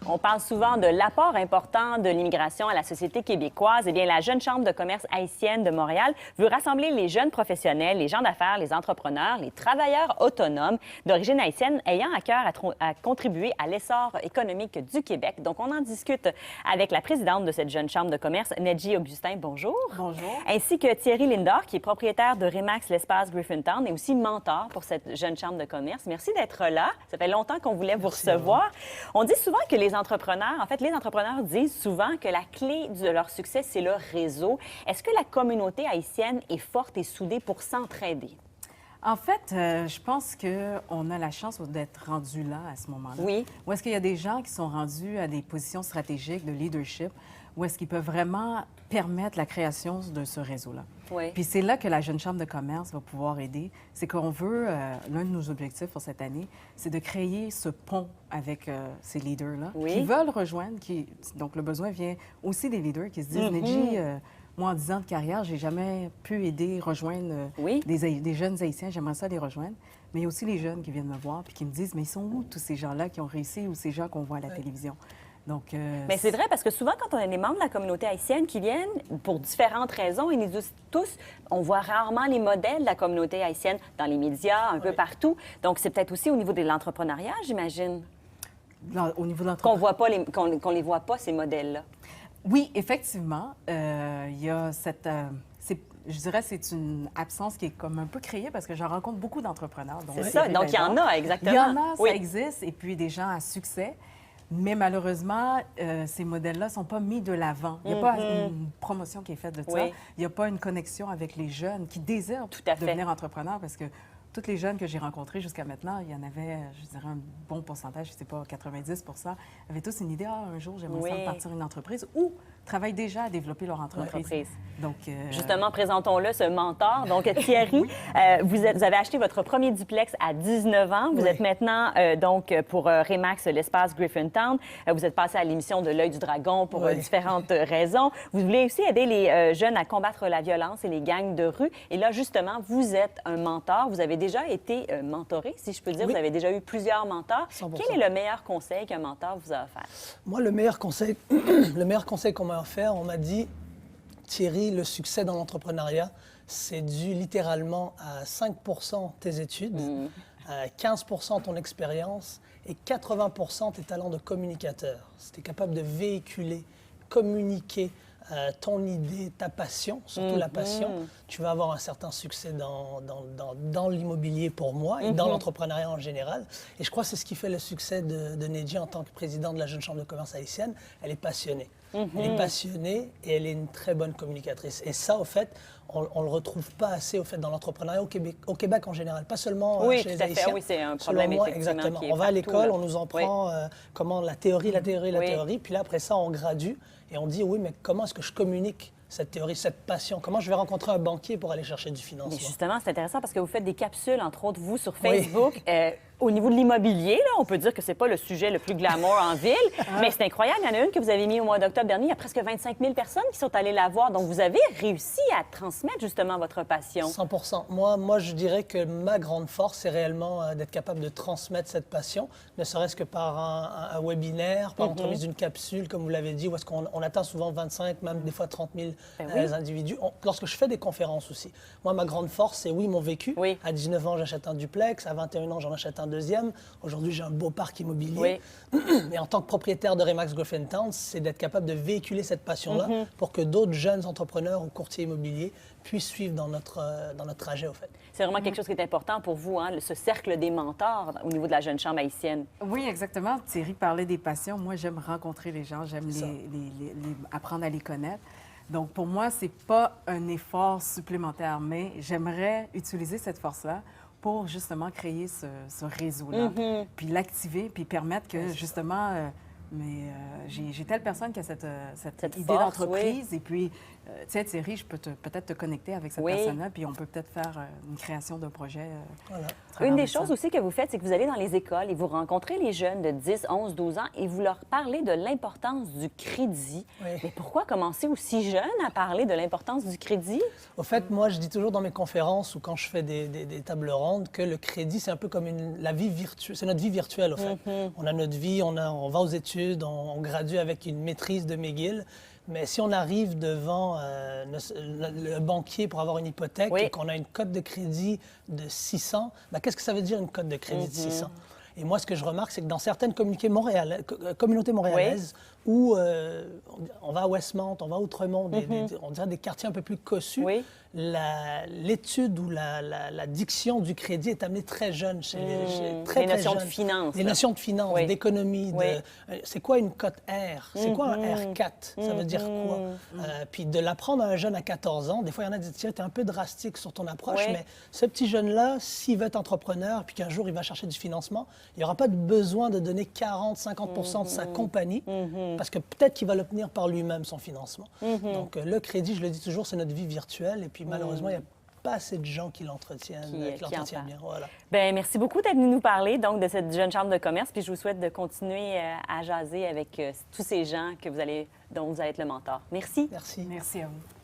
On parle souvent de l'apport important de l'immigration à la société québécoise. Eh bien, la Jeune Chambre de commerce haïtienne de Montréal veut rassembler les jeunes professionnels, les gens d'affaires, les entrepreneurs, les travailleurs autonomes d'origine haïtienne ayant à cœur à contribuer à l'essor économique du Québec. Donc, on en discute avec la présidente de cette Jeune Chambre de commerce, Nedji Augustin. Bonjour. Bonjour. Ainsi que Thierry Lindor, qui est propriétaire de Remax L'Espace Griffintown et aussi mentor pour cette Jeune Chambre de commerce. Merci d'être là. Ça fait longtemps qu'on voulait vous recevoir. On dit souvent que les entrepreneurs disent souvent que la clé de leur succès, c'est leur réseau. Est-ce que la communauté haïtienne est forte et soudée pour s'entraider? En fait, je pense qu'on a la chance d'être rendu là à ce moment-là. Oui. Où est-ce qu'il y a des gens qui sont rendus à des positions stratégiques de leadership, où est-ce qu'ils peuvent vraiment permettre la création de ce réseau-là. Oui. Puis c'est là que la Jeune Chambre de commerce va pouvoir aider. C'est qu'on veut, l'un de nos objectifs pour cette année, c'est de créer ce pont avec ces leaders-là qui veulent rejoindre. Donc le besoin vient aussi des leaders qui se disent, Nedji, moi, en 10 ans de carrière, j'ai jamais pu rejoindre des jeunes Haïtiens. J'aimerais ça les rejoindre. Mais il y a aussi les jeunes qui viennent me voir puis qui me disent, mais ils sont où tous ces gens-là qui ont réussi ou ces gens qu'on voit à la télévision? Donc, mais c'est vrai parce que souvent, quand on a des membres de la communauté haïtienne qui viennent pour différentes raisons, ils nous disent tous, on voit rarement les modèles de la communauté haïtienne dans les médias, un peu partout. Donc, c'est peut-être aussi au niveau de l'entrepreneuriat, j'imagine. Au niveau de l'entrepreneuriat. Qu'on les voit pas, ces modèles-là. Oui, effectivement. Il y a cette... je dirais c'est une absence qui est comme un peu créée parce que j'en rencontre beaucoup d'entrepreneurs. C'est ça, donc il y en a, exactement. Il y en a, ça existe, et puis des gens à succès. Mais malheureusement, ces modèles-là ne sont pas mis de l'avant. Il n'y a pas une promotion qui est faite de ça. Il n'y a pas une connexion avec les jeunes qui désirent devenir entrepreneurs parce que tous les jeunes que j'ai rencontrés jusqu'à maintenant, il y en avait, je dirais, un bon pourcentage, je ne sais pas, 90 avaient tous une idée, un jour, j'aimerais ça partir une entreprise ou travaillent déjà à développer leur entreprise. Donc, justement, présentons-le, ce mentor. Donc, Thierry, vous avez acheté votre premier duplex à 19 ans. Vous êtes maintenant, pour Remax, l'Espace Griffintown. Vous êtes passé à l'émission de L'Œil du Dragon pour différentes raisons. Vous voulez aussi aider les jeunes à combattre la violence et les gangs de rue. Et là, justement, vous êtes un mentor. Vous avez déjà été mentoré, si je peux dire. Vous avez déjà eu plusieurs mentors. 100%. Quel est le meilleur conseil qu'un mentor vous a offert? Moi, le meilleur conseil qu'on m'a offert, on m'a dit, Thierry, le succès dans l'entrepreneuriat, c'est dû littéralement à 5% tes études, à 15% ton expérience et 80% tes talents de communicateur. Si tu es capable de véhiculer, communiquer ton idée, ta passion, surtout la passion, tu vas avoir un certain succès dans l'immobilier pour moi et dans l'entrepreneuriat en général. Et je crois que c'est ce qui fait le succès de Nedji en tant que présidente de la Jeune Chambre de commerce haïtienne. Elle est passionnée. Elle est passionnée et elle est une très bonne communicatrice. Et ça, au fait, on ne le retrouve pas assez au fait, dans l'entrepreneuriat au Québec en général, pas seulement chez les Haïtiens. Oui, c'est un problème, moi, exactement. Qui est on va à l'école, là. on nous en prend comment la théorie, puis là, après ça, on gradue et on dit, oui, mais comment est-ce que je communique cette théorie, cette passion? Comment je vais rencontrer un banquier pour aller chercher du financement? Mais justement, c'est intéressant parce que vous faites des capsules, entre autres, vous, sur Facebook. Au niveau de l'immobilier, là, on peut dire que c'est pas le sujet le plus glamour en ville, mais c'est incroyable. Il y en a une que vous avez mis au mois d'octobre dernier. Il y a presque 25 000 personnes qui sont allées la voir. Donc, vous avez réussi à transmettre justement votre passion. 100%. Moi, je dirais que ma grande force, c'est réellement d'être capable de transmettre cette passion, ne serait-ce que par un webinaire, par l'entremise d'une capsule, comme vous l'avez dit, où est-ce qu'on atteint souvent 25, même des fois 30 000 individus. Lorsque je fais des conférences aussi, moi, ma grande force, c'est mon vécu. À 19 ans, j'achète un duplex. À 21 ans, j'en achète un deuxième. Aujourd'hui, j'ai un beau parc immobilier. Mais en tant que propriétaire de Remax Griffintown, c'est d'être capable de véhiculer cette passion-là pour que d'autres jeunes entrepreneurs ou courtiers immobiliers puissent suivre dans notre trajet, au fait. C'est vraiment quelque chose qui est important pour vous, hein, ce cercle des mentors au niveau de la Jeune Chambre haïtienne. Oui, exactement. Thierry parlait des passions. Moi, j'aime rencontrer les gens, j'aime apprendre à les connaître. Donc, pour moi, c'est pas un effort supplémentaire, mais j'aimerais utiliser cette force-là pour justement créer ce réseau-là, puis l'activer, puis permettre que justement, j'ai telle personne qui a cette idée d'entreprise, et puis, tu sais, Thierry, je peux peut-être te connecter avec cette personne-là, puis on peut peut-être faire une création d'un projet. Une des choses aussi que vous faites, c'est que vous allez dans les écoles et vous rencontrez les jeunes de 10, 11, 12 ans et vous leur parlez de l'importance du crédit. Mais pourquoi commencer aussi jeune à parler de l'importance du crédit? Au fait, moi, je dis toujours dans mes conférences ou quand je fais des tables rondes que le crédit, c'est un peu comme la vie virtuelle. C'est notre vie virtuelle, au fait. On a notre vie, on va aux études, études, on gradue avec une maîtrise de McGill. Mais si on arrive devant le banquier pour avoir une hypothèque et qu'on a une cote de crédit de 600, ben, qu'est-ce que ça veut dire une cote de crédit de 600? Et moi, ce que je remarque, c'est que dans certaines communautés montréalaises où on va à Westmount, on va à Outremont, on dirait des quartiers un peu plus cossus, l'étude ou la diction du crédit est amenée très jeune. Les notions de finance. Les notions de finance, d'économie. C'est quoi une cote R? C'est quoi un R4? Ça veut dire quoi? Puis de l'apprendre à un jeune à 14 ans, des fois, il y en a qui disent, tiens, t'es un peu drastique sur ton approche, mais ce petit jeune-là, s'il veut être entrepreneur, puis qu'un jour, il va chercher du financement, il n'y aura pas de besoin de donner 40-50 de sa compagnie, parce que peut-être qu'il va l'obtenir par lui-même, son financement. Donc, le crédit, je le dis toujours, c'est notre vie virtuelle. Et puis, malheureusement, il n'y a pas assez de gens qui l'entretiennent, bien. Voilà. Bien, merci beaucoup d'être venu nous parler donc, de cette jeune chambre de commerce. Puis je vous souhaite de continuer à jaser avec tous ces gens dont vous allez être le mentor. Merci. Merci. Merci à vous.